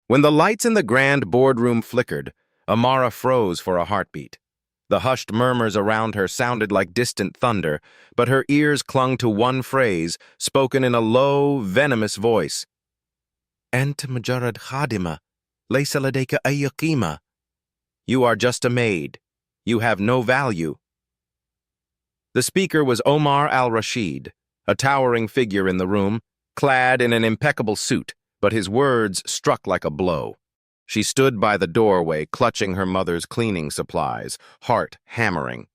When the lights in the grand boardroom flickered, Amara froze for a heartbeat. The hushed murmurs around her sounded like distant thunder, but her ears clung to one phrase, spoken in a low, venomous voice. "Ant majarad khadima, laysa ladayka ay qima." You are just a maid. You have no value. The speaker was Omar al-Rashid, a towering figure in the room, clad in an impeccable suit, but his words struck like a blow. She stood by the doorway, clutching her mother's cleaning supplies, heart hammering.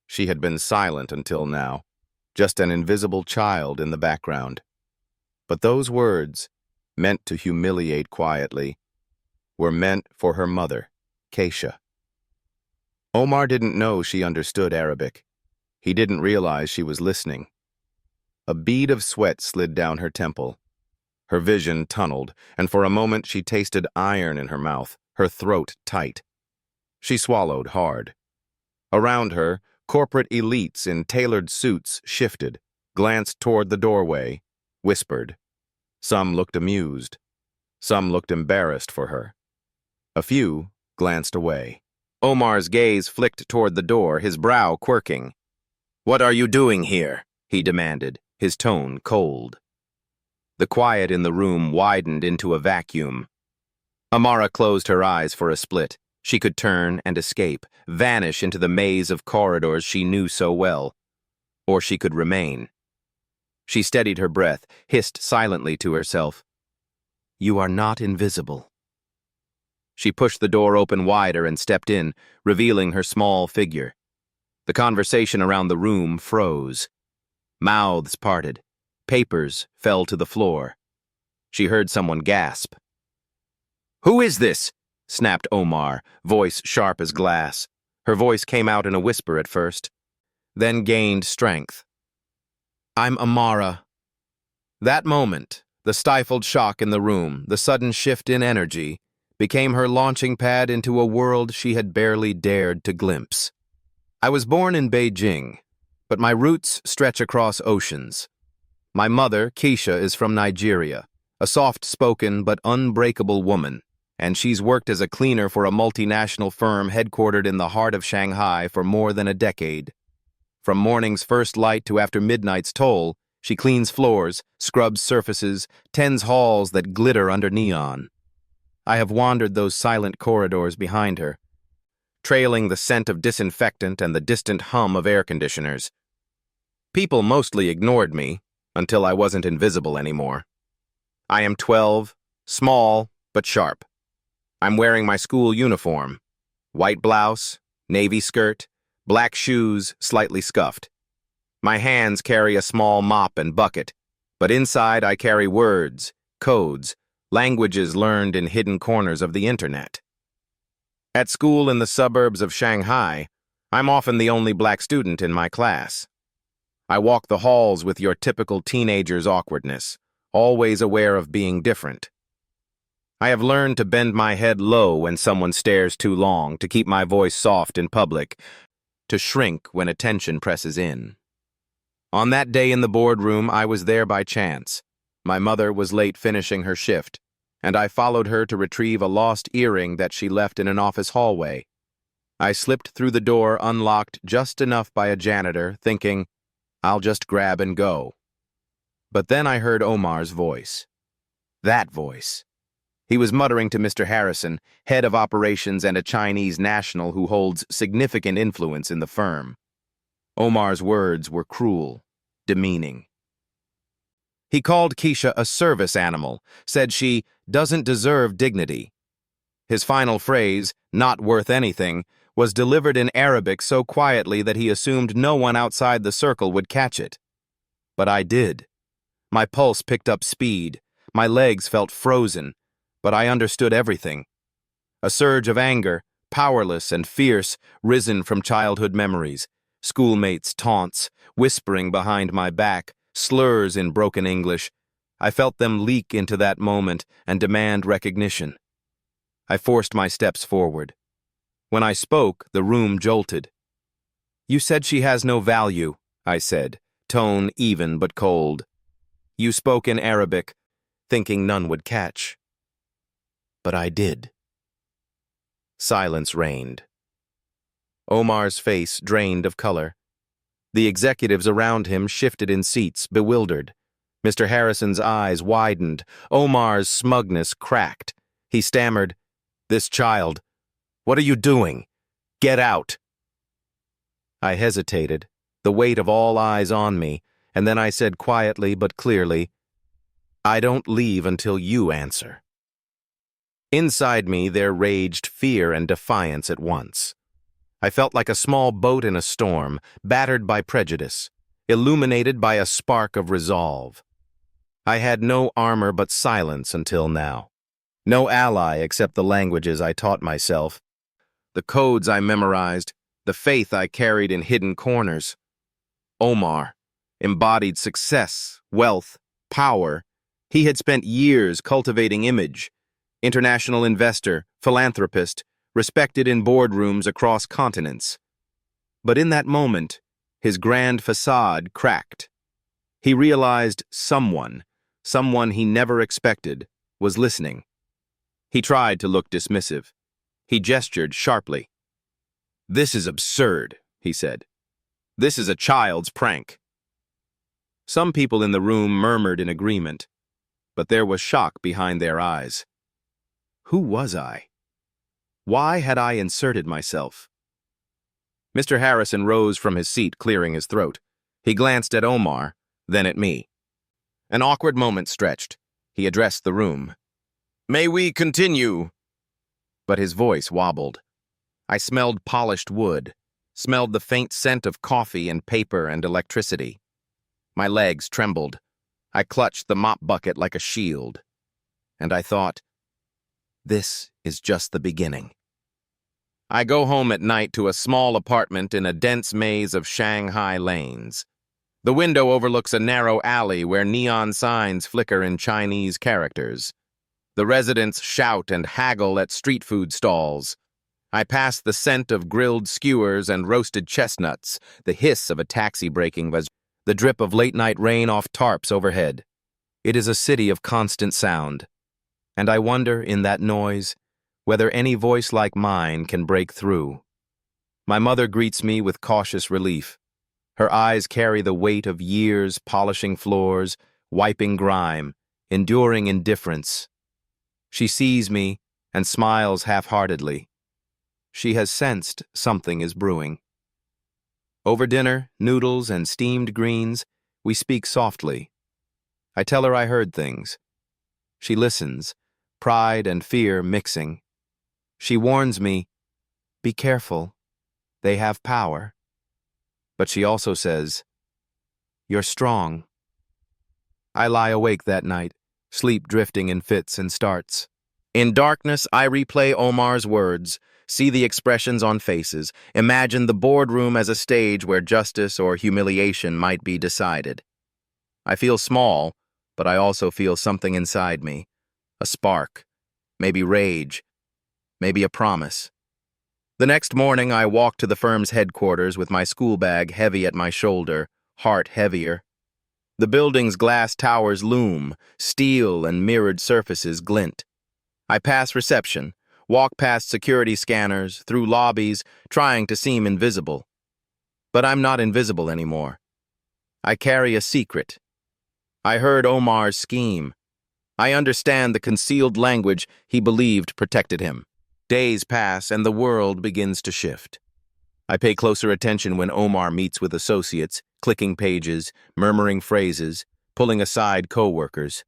She had been silent until now, just an invisible child in the background. But those words, meant to humiliate quietly, were meant for her mother, Keisha. Omar didn't know she understood Arabic. He didn't realize she was listening. A bead of sweat slid down her temple. Her vision tunneled, and for a moment she tasted iron in her mouth, her throat tight. She swallowed hard. Around her, corporate elites in tailored suits shifted, glanced toward the doorway, whispered. Some looked amused. Some looked embarrassed for her. A few glanced away. Omar's gaze flicked toward the door, his brow quirking. "What are you doing here?" he demanded, his tone cold. The quiet in the room widened into a vacuum. Amara closed her eyes for a split. She could turn and escape, vanish into the maze of corridors she knew so well. Or she could remain. She steadied her breath, hissed silently to herself. "You are not invisible." She pushed the door open wider and stepped in, revealing her small figure. The conversation around the room froze. Mouths parted. Papers fell to the floor. She heard someone gasp. "Who is this?" snapped Omar, voice sharp as glass. Her voice came out in a whisper at first, then gained strength. "I'm Amara." That moment, the stifled shock in the room, the sudden shift in energy, became her launching pad into a world she had barely dared to glimpse. I was born in Beijing, but my roots stretch across oceans. My mother, Keisha, is from Nigeria, a soft-spoken but unbreakable woman, and she's worked as a cleaner for a multinational firm headquartered in the heart of Shanghai for more than a decade. From morning's first light to after midnight's toll, she cleans floors, scrubs surfaces, tends halls that glitter under neon. I have wandered those silent corridors behind her, trailing the scent of disinfectant and the distant hum of air conditioners. People mostly ignored me, until I wasn't invisible anymore. I am 12, small but sharp. I'm wearing my school uniform, white blouse, navy skirt, black shoes slightly scuffed. My hands carry a small mop and bucket, but inside I carry words, codes, languages learned in hidden corners of the internet. At school in the suburbs of Shanghai, I'm often the only black student in my class. I walk the halls with your typical teenager's awkwardness, always aware of being different. I have learned to bend my head low when someone stares too long, to keep my voice soft in public, to shrink when attention presses in. On that day in the boardroom, I was there by chance. My mother was late finishing her shift, and I followed her to retrieve a lost earring that she left in an office hallway. I slipped through the door unlocked just enough by a janitor, thinking, I'll just grab and go. But then I heard Omar's voice. That voice. He was muttering to Mr. Harrison, head of operations and a Chinese national who holds significant influence in the firm. Omar's words were cruel, demeaning. He called Keisha a service animal, said she doesn't deserve dignity. His final phrase, not worth anything, was delivered in Arabic so quietly that he assumed no one outside the circle would catch it. But I did. My pulse picked up speed, my legs felt frozen, but I understood everything. A surge of anger, powerless and fierce, risen from childhood memories, schoolmates' taunts, whispering behind my back, slurs in broken English. I felt them leak into that moment and demand recognition. I forced my steps forward. When I spoke, the room jolted. You said she has no value, I said, tone even but cold. You spoke in Arabic, thinking none would catch. but I did. Silence reigned. Omar's face drained of color. The executives around him shifted in seats, bewildered. Mr. Harrison's eyes widened. Omar's smugness cracked. He stammered, "This child. What are you doing? Get out." I hesitated, the weight of all eyes on me, and then I said quietly but clearly, "I don't leave until you answer." Inside me there raged fear and defiance at once. I felt like a small boat in a storm, battered by prejudice, illuminated by a spark of resolve. I had no armor but silence until now. No ally except the languages I taught myself, the codes I memorized, the faith I carried in hidden corners. Omar embodied success, wealth, power. He had spent years cultivating image. International investor, philanthropist, respected in boardrooms across continents. But in that moment, his grand facade cracked. He realized someone he never expected, was listening. He tried to look dismissive. He gestured sharply. "This is absurd," he said. "This is a child's prank." Some people in the room murmured in agreement, but there was shock behind their eyes. Who was I? Why had I inserted myself? Mr. Harrison rose from his seat, clearing his throat. He glanced at Omar, then at me. An awkward moment stretched. He addressed the room. "May we continue?" But his voice wobbled. I smelled polished wood, smelled the faint scent of coffee and paper and electricity. My legs trembled. I clutched the mop bucket like a shield. And I thought, this is just the beginning. I go home at night to a small apartment in a dense maze of Shanghai lanes. The window overlooks a narrow alley where neon signs flicker in Chinese characters. The residents shout and haggle at street food stalls. I pass the scent of grilled skewers and roasted chestnuts, the hiss of a taxi braking, the drip of late-night rain off tarps overhead. It is a city of constant sound, and I wonder, in that noise, whether any voice like mine can break through. My mother greets me with cautious relief. Her eyes carry the weight of years polishing floors, wiping grime, enduring indifference. She sees me and smiles half-heartedly. She has sensed something is brewing. Over dinner, noodles and steamed greens, we speak softly. I tell her I heard things. She listens, pride and fear mixing. She warns me, "Be careful. They have power." But she also says, "You're strong." I lie awake that night, sleep drifting in fits and starts. In darkness, I replay Omar's words, see the expressions on faces, imagine the boardroom as a stage where justice or humiliation might be decided. I feel small, but I also feel something inside me, a spark, maybe rage, maybe a promise. The next morning, I walk to the firm's headquarters with my school bag heavy at my shoulder, heart heavier. The building's glass towers loom, steel and mirrored surfaces glint. I pass reception, walk past security scanners, through lobbies, trying to seem invisible. But I'm not invisible anymore. I carry a secret. I heard Omar's scheme. I understand the concealed language he believed protected him. Days pass and the world begins to shift. I pay closer attention when Omar meets with associates, clicking pages, murmuring phrases, pulling aside co-workers.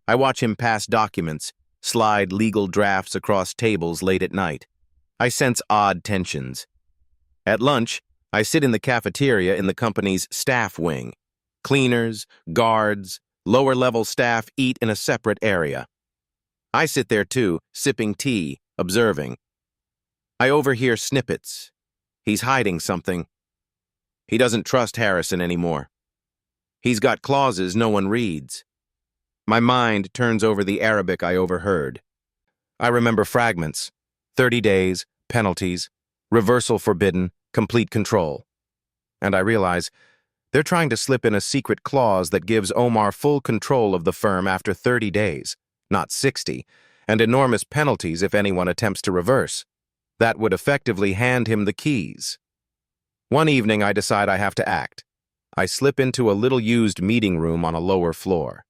I watch him pass documents, slide legal drafts across tables late at night. I sense odd tensions. At lunch, I sit in the cafeteria in the company's staff wing. Cleaners, guards, lower-level staff eat in a separate area. I sit there too, sipping tea, observing. I overhear snippets. He's hiding something. He doesn't trust Harrison anymore. He's got clauses no one reads. My mind turns over the Arabic I overheard. I remember fragments. 30 days, penalties, reversal forbidden, complete control. And I realize they're trying to slip in a secret clause that gives Omar full control of the firm after 30 days, not 60, and enormous penalties if anyone attempts to reverse. That would effectively hand him the keys. One evening, I decide I have to act. I slip into a little used meeting room on a lower floor.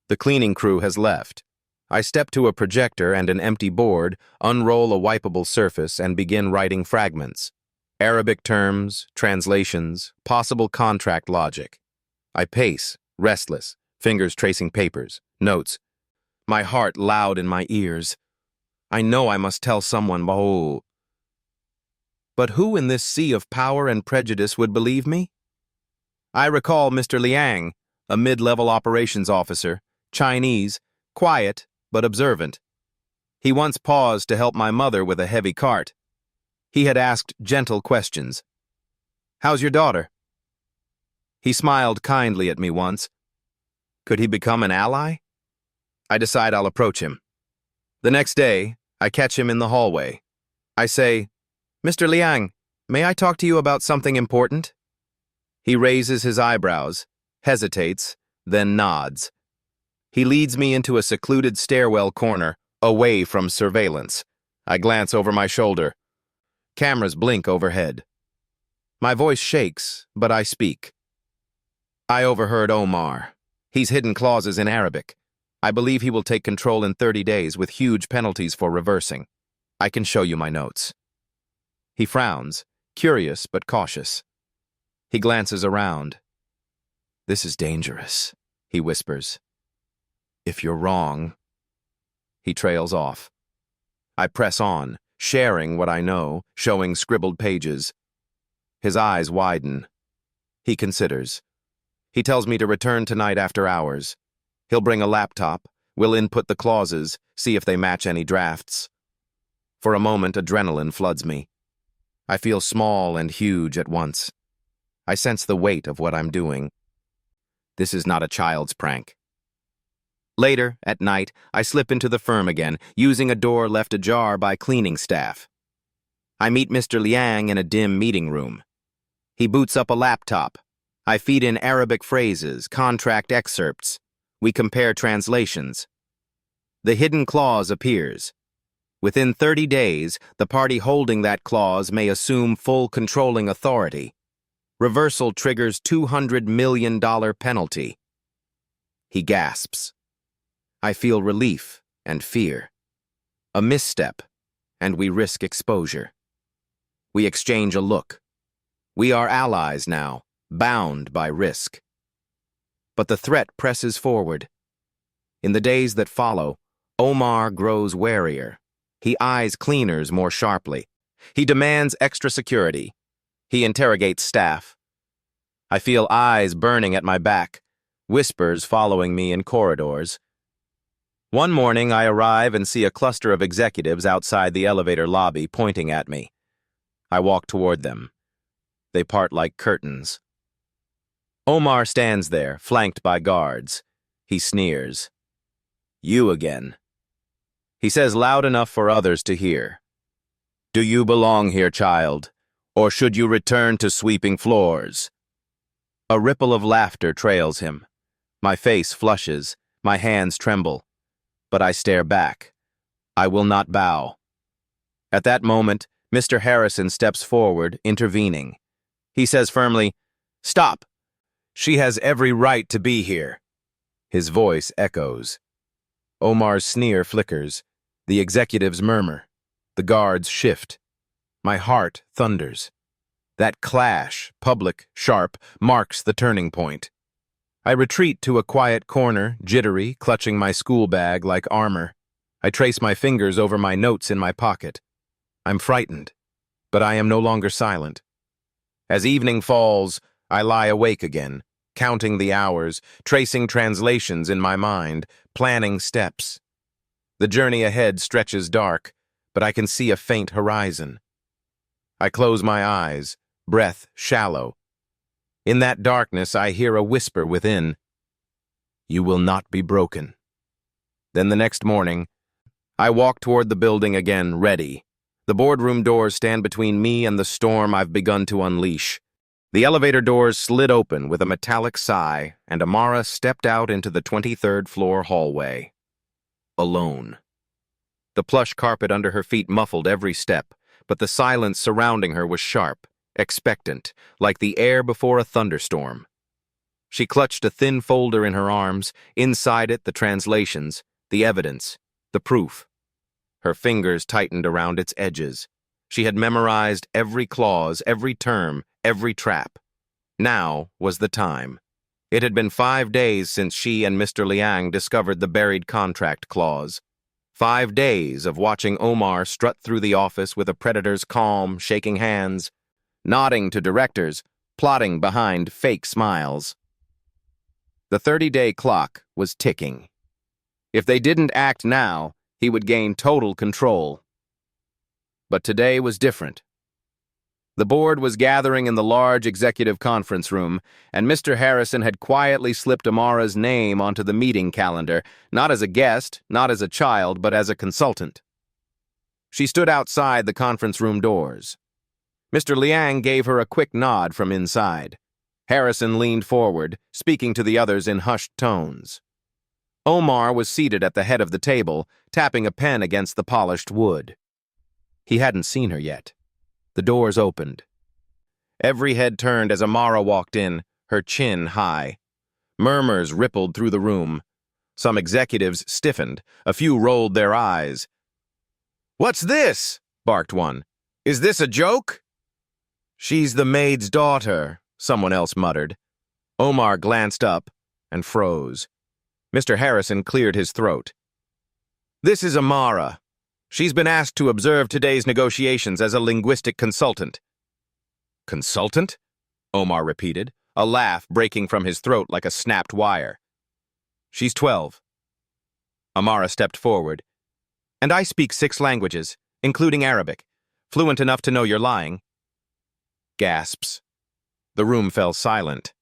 The cleaning crew has left. I step to a projector and an empty board, unroll a wipeable surface, and begin writing fragments. Arabic terms, translations, possible contract logic. I pace, restless, fingers tracing papers, notes. My heart loud in my ears. I know I must tell someone, but who in this sea of power and prejudice would believe me? I recall Mr. Liang, a mid-level operations officer, Chinese, quiet but observant. He once paused to help my mother with a heavy cart. He had asked gentle questions. "How's your daughter?" He smiled kindly at me once. Could he become an ally? I decide I'll approach him. The next day, I catch him in the hallway. I say, "Mr. Liang, may I talk to you about something important?" He raises his eyebrows, hesitates, then nods. He leads me into a secluded stairwell corner, away from surveillance. I glance over my shoulder. Cameras blink overhead. My voice shakes, but I speak. I overheard Omar. He's hidden clauses in Arabic. I believe he will take control in 30 days with huge penalties for reversing. I can show you my notes. He frowns, curious but cautious. He glances around. "This is dangerous," he whispers. "If you're wrong..." He trails off. I press on, sharing what I know, showing scribbled pages. His eyes widen. He considers. He tells me to return tonight after hours. He'll bring a laptop, we'll input the clauses, see if they match any drafts. For a moment, adrenaline floods me. I feel small and huge at once. I sense the weight of what I'm doing. This is not a child's prank. Later, at night, I slip into the firm again, using a door left ajar by cleaning staff. I meet Mr. Liang in a dim meeting room. He boots up a laptop. I feed in Arabic phrases, contract excerpts. We compare translations. The hidden clause appears. Within 30 days, the party holding that clause may assume full controlling authority. Reversal triggers $200 million penalty. He gasps. I feel relief and fear. A misstep, and we risk exposure. We exchange a look. We are allies now, bound by risk. But the threat presses forward. In the days that follow, Omar grows warier. He eyes cleaners more sharply. He demands extra security. He interrogates staff. I feel eyes burning at my back, whispers following me in corridors. One morning, I arrive and see a cluster of executives outside the elevator lobby pointing at me. I walk toward them. They part like curtains. Omar stands there, flanked by guards. He sneers. "You again." He says loud enough for others to hear. "Do you belong here, child, or should you return to sweeping floors?" A ripple of laughter trails him. My face flushes, my hands tremble. But I stare back. I will not bow. At that moment, Mr. Harrison steps forward, intervening. He says firmly, "Stop! She has every right to be here." His voice echoes. Omar's sneer flickers. The executives murmur. The guards shift. My heart thunders. That clash, public, sharp, marks the turning point. I retreat to a quiet corner, jittery, clutching my school bag like armor. I trace my fingers over my notes in my pocket. I'm frightened, but I am no longer silent. As evening falls, I lie awake again, counting the hours, tracing translations in my mind, planning steps. The journey ahead stretches dark, but I can see a faint horizon. I close my eyes, breath shallow. In that darkness, I hear a whisper within. "You will not be broken." Then the next morning, I walk toward the building again, ready. The boardroom doors stand between me and the storm I've begun to unleash. The elevator doors slid open with a metallic sigh, and Amara stepped out into the 23rd floor hallway. Alone. The plush carpet under her feet muffled every step, but the silence surrounding her was sharp, expectant, like the air before a thunderstorm. She clutched a thin folder in her arms, inside it the translations, the evidence, the proof. Her fingers tightened around its edges. She had memorized every clause, every term, every trap. Now was the time. It had been 5 days since she and Mr. Liang discovered the buried contract clause. 5 days of watching Omar strut through the office with a predator's calm, shaking hands, nodding to directors, plotting behind fake smiles. The 30-day clock was ticking. If they didn't act now, he would gain total control. But today was different. The board was gathering in the large executive conference room, and Mr. Harrison had quietly slipped Amara's name onto the meeting calendar, not as a guest, not as a child, but as a consultant. She stood outside the conference room doors. Mr. Liang gave her a quick nod from inside. Harrison leaned forward, speaking to the others in hushed tones. Omar was seated at the head of the table, tapping a pen against the polished wood. He hadn't seen her yet. The doors opened. Every head turned as Amara walked in, her chin high. Murmurs rippled through the room. Some executives stiffened. A few rolled their eyes. "What's this?" barked one. "Is this a joke?" "She's the maid's daughter," someone else muttered. Omar glanced up and froze. Mr. Harrison cleared his throat. "This is Amara. She's been asked to observe today's negotiations as a linguistic consultant." "Consultant?" Omar repeated, a laugh breaking from his throat like a snapped wire. "She's 12. Amara stepped forward. "And I speak 6 languages, including Arabic, fluent enough to know you're lying." Gasps. The room fell silent.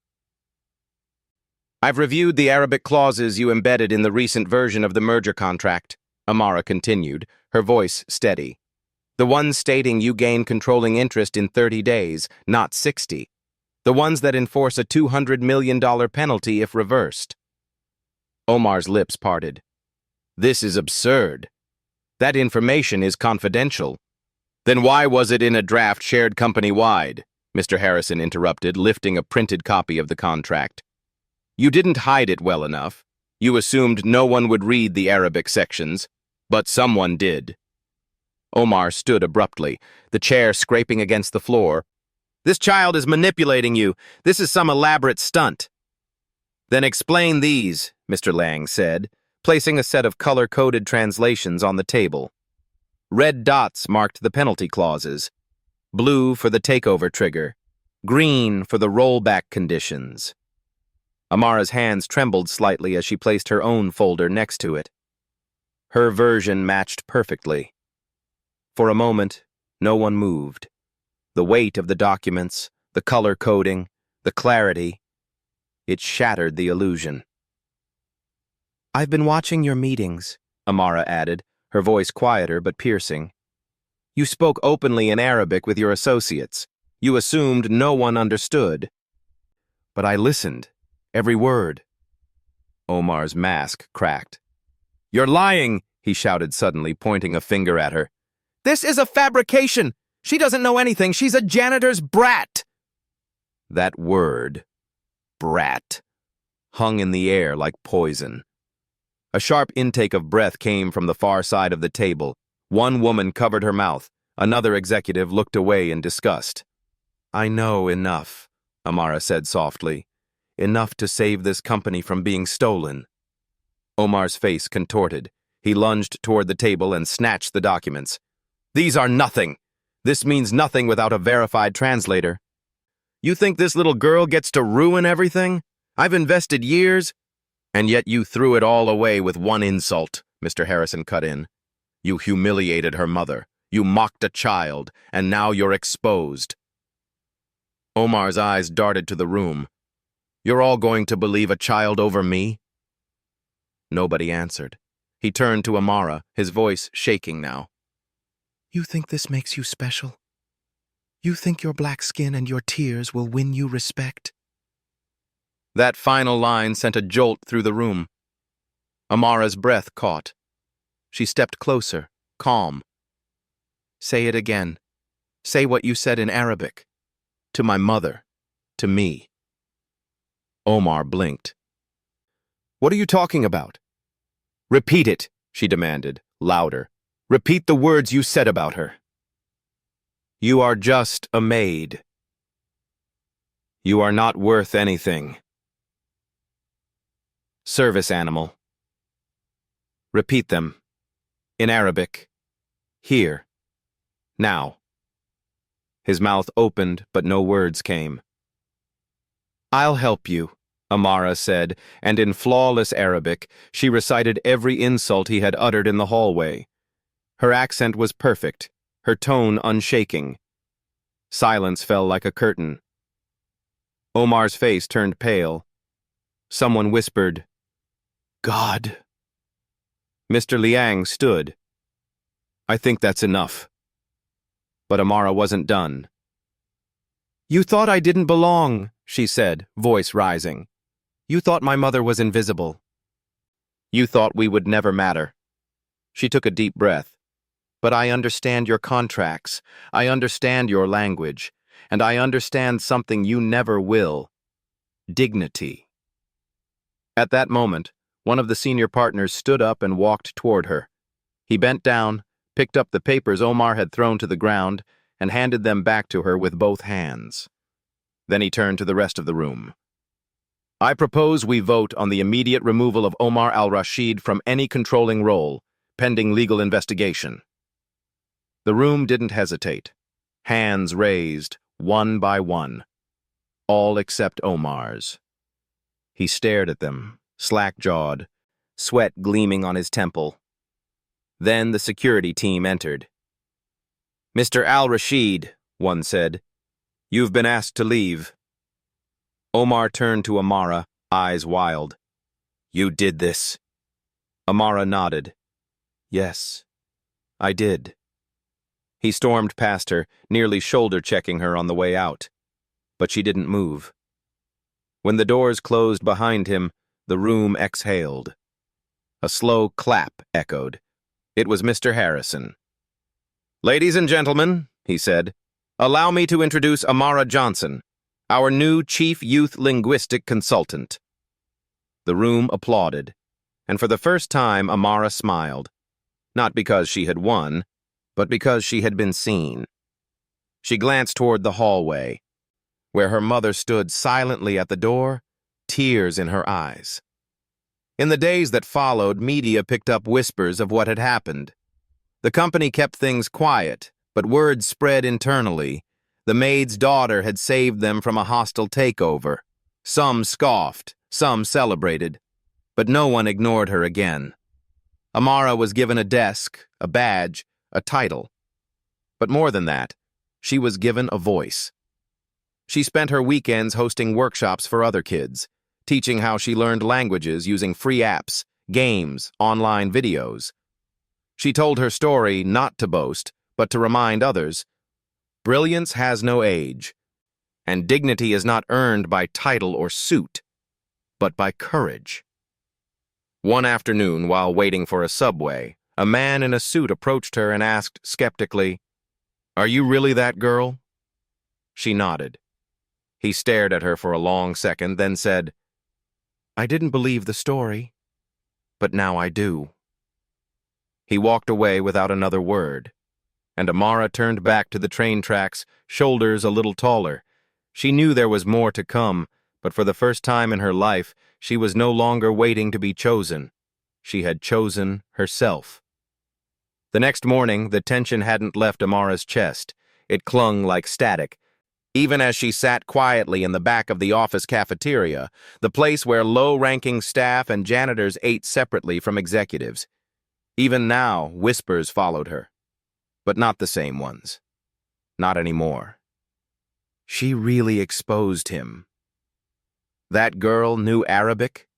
"I've reviewed the Arabic clauses you embedded in the recent version of the merger contract," Amara continued, her voice steady. "The ones stating you gain controlling interest in 30 days, not 60. The ones that enforce a $200 million penalty if reversed." Omar's lips parted. "This is absurd. That information is confidential." "Then why was it in a draft shared company-wide?" Mr. Harrison interrupted, lifting a printed copy of the contract. "You didn't hide it well enough. You assumed no one would read the Arabic sections, but someone did." Omar stood abruptly, the chair scraping against the floor. "This child is manipulating you. This is some elaborate stunt." "Then explain these," Mr. Liang said, placing a set of color-coded translations on the table. Red dots marked the penalty clauses. Blue for the takeover trigger. Green for the rollback conditions. Amara's hands trembled slightly as she placed her own folder next to it. Her version matched perfectly. For a moment, no one moved. The weight of the documents, the color coding, the clarity, it shattered the illusion. "I've been watching your meetings," Amara added, her voice quieter but piercing. "You spoke openly in Arabic with your associates. You assumed no one understood. But I listened. Every word." Omar's mask cracked. "You're lying," he shouted suddenly, pointing a finger at her. "This is a fabrication! She doesn't know anything. She's a janitor's brat!" That word, brat, hung in the air like poison. A sharp intake of breath came from the far side of the table. One woman covered her mouth. Another executive looked away in disgust. "I know enough," Amara said softly. "Enough to save this company from being stolen." Omar's face contorted. He lunged toward the table and snatched the documents. "These are nothing. This means nothing without a verified translator. You think this little girl gets to ruin everything? I've invested years." "And yet you threw it all away with one insult," Mr. Harrison cut in. "You humiliated her mother. You mocked a child, and now you're exposed." Omar's eyes darted to the room. "You're all going to believe a child over me?" Nobody answered. He turned to Amara, his voice shaking now. "You think this makes you special? You think your black skin and your tears will win you respect?" That final line sent a jolt through the room. Amara's breath caught. She stepped closer, calm. Say it again. Say what you said in Arabic. To my mother. To me. Omar blinked. What are you talking about? Repeat it, she demanded, louder. Repeat the words you said about her. You are just a maid. You are not worth anything. Service animal. Repeat them. In Arabic. Here. Now. His mouth opened, but no words came. I'll help you, Amara said, and in flawless Arabic, she recited every insult he had uttered in the hallway. Her accent was perfect, her tone unshaking. Silence fell like a curtain. Omar's face turned pale. Someone whispered, God. Mr. Liang stood. I think that's enough. But Amara wasn't done. You thought I didn't belong, she said, voice rising. You thought my mother was invisible. You thought we would never matter. She took a deep breath. But I understand your contracts. I understand your language. And I understand something you never will. Dignity. At that moment, one of the senior partners stood up and walked toward her. He bent down, picked up the papers Omar had thrown to the ground, and handed them back to her with both hands. Then he turned to the rest of the room. I propose we vote on the immediate removal of Omar al-Rashid from any controlling role, pending legal investigation. The room didn't hesitate. Hands raised, one by one. All except Omar's. He stared at them, slack-jawed, sweat gleaming on his temple. Then the security team entered. Mr. al-Rashid, one said, you've been asked to leave. Omar turned to Amara, eyes wild. You did this. Amara nodded. Yes, I did. He stormed past her, nearly shoulder-checking her on the way out. But she didn't move. When the doors closed behind him, the room exhaled. A slow clap echoed. It was Mr. Harrison. Ladies and gentlemen, he said, allow me to introduce Amara Johnson, our new Chief Youth Linguistic Consultant. The room applauded, and for the first time Amara smiled, not because she had won, but because she had been seen. She glanced toward the hallway, where her mother stood silently at the door, tears in her eyes. In the days that followed, media picked up whispers of what had happened. The company kept things quiet, but word spread internally. The maid's daughter had saved them from a hostile takeover. Some scoffed, some celebrated, but no one ignored her again. Amara was given a desk, a badge, a title. But more than that, she was given a voice. She spent her weekends hosting workshops for other kids, teaching how she learned languages using free apps, games, online videos. She told her story not to boast, but to remind others, brilliance has no age, and dignity is not earned by title or suit, but by courage. One afternoon, while waiting for a subway, a man in a suit approached her and asked skeptically, Are you really that girl? She nodded. He stared at her for a long second, then said, I didn't believe the story, but now I do. He walked away without another word, and Amara turned back to the train tracks, shoulders a little taller. She knew there was more to come, but for the first time in her life, she was no longer waiting to be chosen. She had chosen herself. The next morning, the tension hadn't left Amara's chest. It clung like static. Even as she sat quietly in the back of the office cafeteria, the place where low-ranking staff and janitors ate separately from executives. Even now, whispers followed her. But not the same ones. Not anymore. She really exposed him. That girl knew Arabic?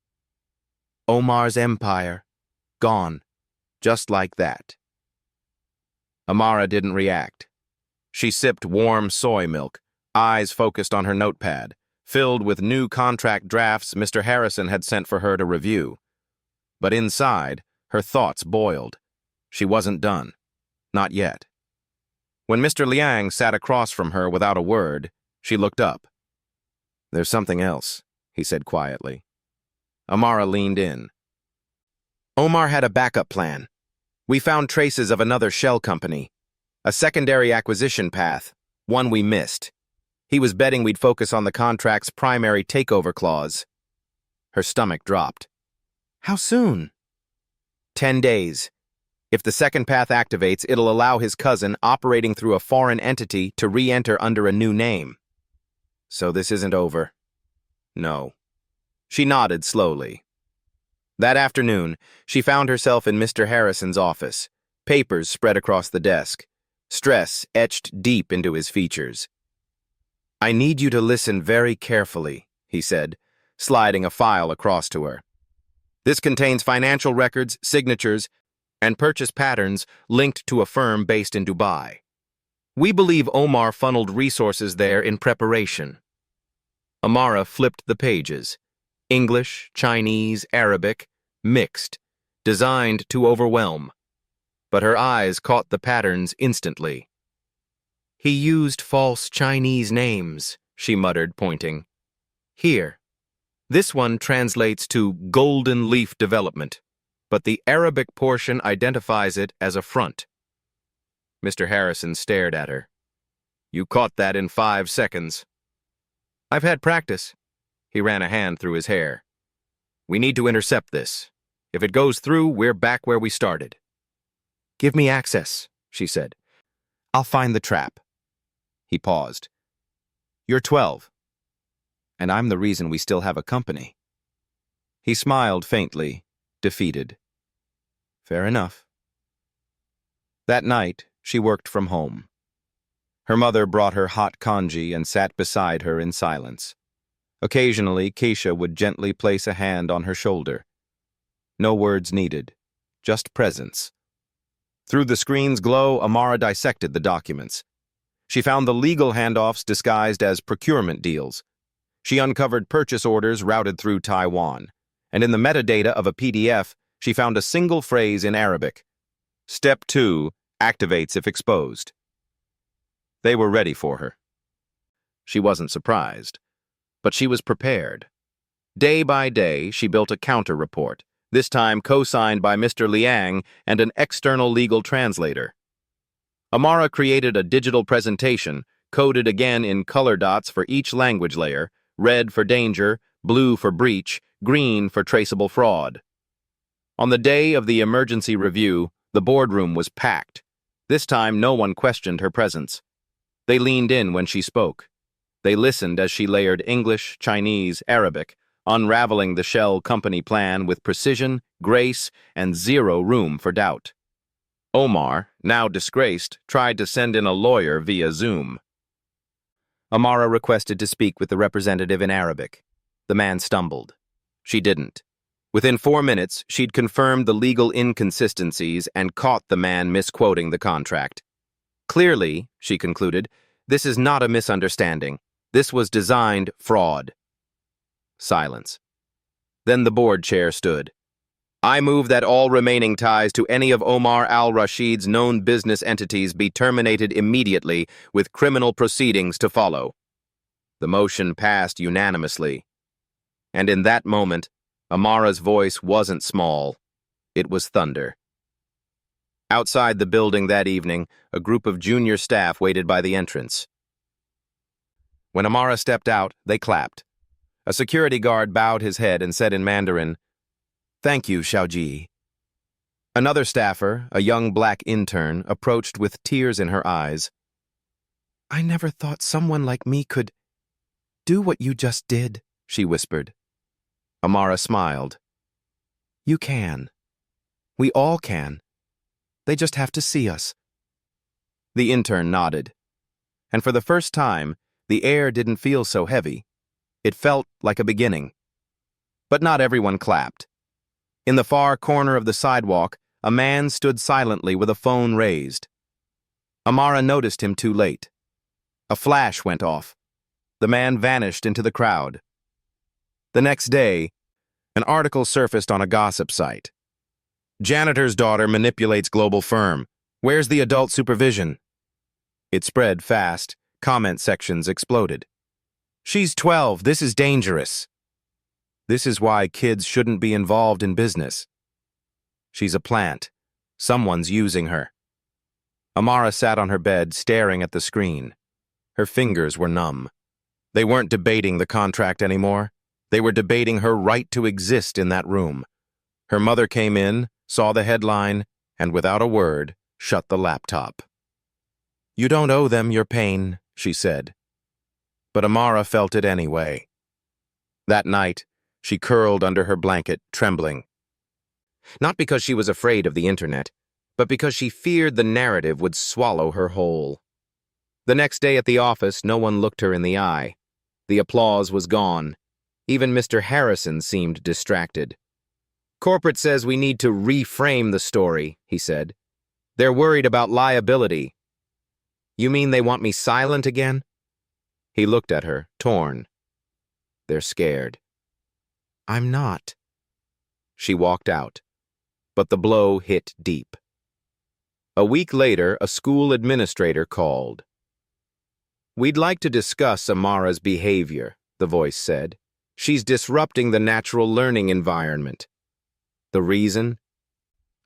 Omar's empire. Gone. Just like that. Amara didn't react. She sipped warm soy milk, eyes focused on her notepad, filled with new contract drafts Mr. Harrison had sent for her to review. But inside, her thoughts boiled. She wasn't done. Not yet. When Mr. Liang sat across from her without a word, she looked up. "There's something else," he said quietly. Amara leaned in. "Omar had a backup plan. We found traces of another shell company, a secondary acquisition path, one we missed. He was betting we'd focus on the contract's primary takeover clause." Her stomach dropped. "How soon?" 10 days. If the second path activates, it'll allow his cousin, operating through a foreign entity, to re-enter under a new name. So this isn't over. No. She nodded slowly. That afternoon, she found herself in Mr. Harrison's office, papers spread across the desk, stress etched deep into his features. "I need you to listen very carefully," he said, sliding a file across to her. "This contains financial records, signatures, and purchase patterns linked to a firm based in Dubai. We believe Omar funneled resources there in preparation." Amara flipped the pages. English, Chinese, Arabic, mixed, designed to overwhelm. But her eyes caught the patterns instantly. "He used false Chinese names," she muttered, pointing. "Here. This one translates to Golden Leaf Development, but the Arabic portion identifies it as a front." Mr. Harrison stared at her. "You caught that in 5 seconds." "I've had practice." He ran a hand through his hair. "We need to intercept this. If it goes through, we're back where we started." "Give me access," she said. "I'll find the trap." He paused. "You're 12. And I'm the reason we still have a company." He smiled faintly, defeated. "Fair enough." That night, she worked from home. Her mother brought her hot congee and sat beside her in silence. Occasionally, Keisha would gently place a hand on her shoulder. No words needed, just presence. Through the screen's glow, Amara dissected the documents. She found the legal handoffs disguised as procurement deals. She uncovered purchase orders routed through Taiwan. And in the metadata of a PDF, she found a single phrase in Arabic. "Step 2 activates if exposed." They were ready for her. She wasn't surprised, but she was prepared. Day by day, she built a counter-report, this time co-signed by Mr. Liang and an external legal translator. Amara created a digital presentation, coded again in color dots for each language layer, red for danger, blue for breach, green for traceable fraud. On the day of the emergency review, the boardroom was packed. This time, no one questioned her presence. They leaned in when she spoke. They listened as she layered English, Chinese, Arabic, unraveling the shell company plan with precision, grace, and zero room for doubt. Omar, now disgraced, tried to send in a lawyer via Zoom. Amara requested to speak with the representative in Arabic. The man stumbled. She didn't. Within 4 minutes, she'd confirmed the legal inconsistencies and caught the man misquoting the contract. "Clearly," she concluded, "this is not a misunderstanding. This was designed fraud." Silence. Then the board chair stood. "I move that all remaining ties to any of Omar al-Rashid's known business entities be terminated immediately, with criminal proceedings to follow." The motion passed unanimously. And in that moment, Amara's voice wasn't small. It was thunder. Outside the building that evening, a group of junior staff waited by the entrance. When Amara stepped out, they clapped. A security guard bowed his head and said in Mandarin, "Thank you, Xiaoji." Another staffer, a young black intern, approached with tears in her eyes. "I never thought someone like me could do what you just did," she whispered. Amara smiled. "You can. We all can. They just have to see us." The intern nodded. And for the first time, the air didn't feel so heavy. It felt like a beginning. But not everyone clapped. In the far corner of the sidewalk, a man stood silently with a phone raised. Amara noticed him too late. A flash went off. The man vanished into the crowd. The next day, an article surfaced on a gossip site. "Janitor's daughter manipulates global firm. Where's the adult supervision? It spread fast. Comment sections exploded. She's 12. This is dangerous. This is why kids shouldn't be involved in business. She's a plant. Someone's using her. Amara sat on her bed, staring at the screen. Her fingers were numb. They weren't debating the contract anymore. They were debating her right to exist in that room. Her mother came in, saw the headline, and without a word, shut the laptop. "You don't owe them your pain," she said. But Amara felt it anyway. That night, she curled under her blanket, trembling. Not because she was afraid of the internet, but because she feared the narrative would swallow her whole. The next day at the office, no one looked her in the eye. The applause was gone. Even Mr. Harrison seemed distracted. "Corporate says we need to reframe the story," he said. "They're worried about liability." "You mean they want me silent again?" He looked at her, torn. "They're scared." "I'm not." She walked out, but the blow hit deep. A week later, a school administrator called. "We'd like to discuss Amara's behavior," the voice said. "She's disrupting the natural learning environment." The reason?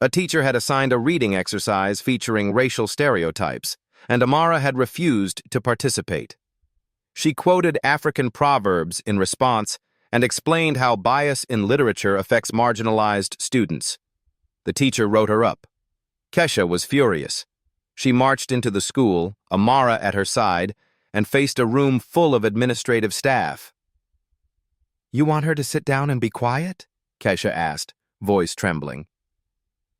A teacher had assigned a reading exercise featuring racial stereotypes, and Amara had refused to participate. She quoted African proverbs in response and explained how bias in literature affects marginalized students. The teacher wrote her up. Kesha was furious. She marched into the school, Amara at her side, and faced a room full of administrative staff. "You want her to sit down and be quiet?" Kesha asked, voice trembling.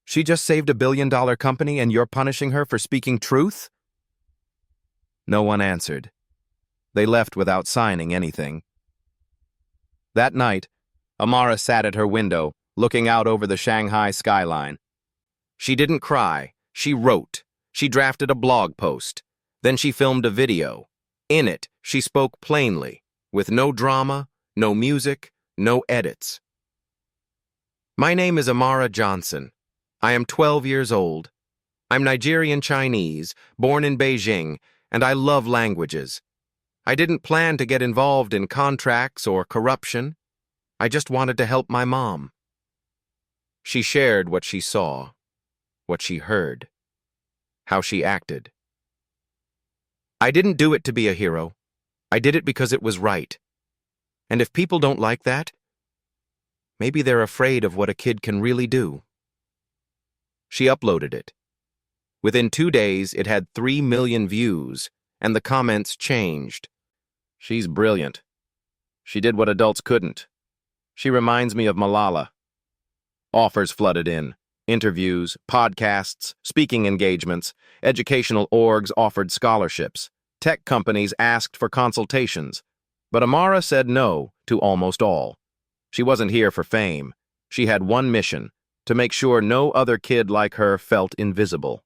"She just saved $1 billion company and you're punishing her for speaking truth?" No one answered. They left without signing anything. That night, Amara sat at her window, looking out over the Shanghai skyline. She didn't cry. She wrote. She drafted a blog post. Then she filmed a video. In it, she spoke plainly, with no drama, no music, no edits. "My name is Amara Johnson. I am 12 years old. I'm Nigerian Chinese, born in Beijing, and I love languages. I didn't plan to get involved in contracts or corruption. I just wanted to help my mom." She shared what she saw, what she heard, how she acted. "I didn't do it to be a hero. I did it because it was right. And if people don't like that, maybe they're afraid of what a kid can really do." She uploaded it. Within 2 days, it had 3 million views, and the comments changed. "She's brilliant. She did what adults couldn't. She reminds me of Malala." Offers flooded in. Interviews, podcasts, speaking engagements, educational orgs offered scholarships. Tech companies asked for consultations. But Amara said no to almost all. She wasn't here for fame. She had one mission: to make sure no other kid like her felt invisible.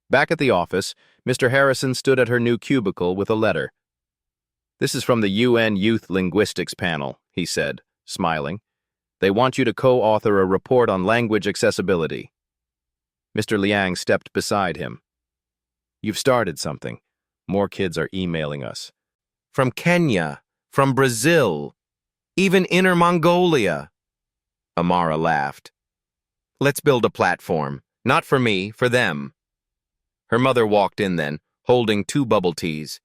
Back at the office, Mr. Harrison stood at her new cubicle with a letter. "This is from the UN Youth Linguistics Panel," he said, smiling. "They want you to co-author a report on language accessibility." Mr. Liang stepped beside him. "You've started something. More kids are emailing us. From Kenya, from Brazil, even Inner Mongolia." Amara laughed. "Let's build a platform. Not for me, for them." Her mother walked in then, holding 2 bubble teas.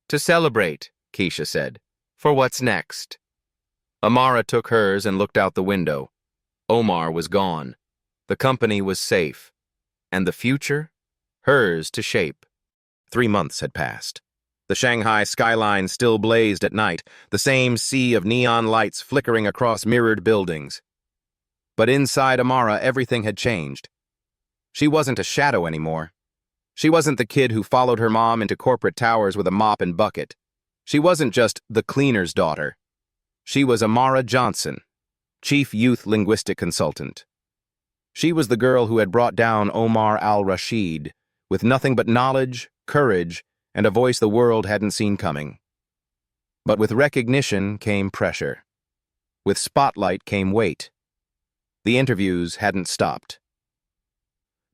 "To celebrate," Keisha said. "For what's next?" Amara took hers and looked out the window. Omar was gone. The company was safe. And the future? Hers to shape. 3 months had passed. The Shanghai skyline still blazed at night, the same sea of neon lights flickering across mirrored buildings. But inside Amara, everything had changed. She wasn't a shadow anymore. She wasn't the kid who followed her mom into corporate towers with a mop and bucket. She wasn't just the cleaner's daughter. She was Amara Johnson, Chief Youth Linguistic Consultant. She was the girl who had brought down Omar al-Rashid with nothing but knowledge, courage, and a voice the world hadn't seen coming. But with recognition came pressure. With spotlight came weight. The interviews hadn't stopped.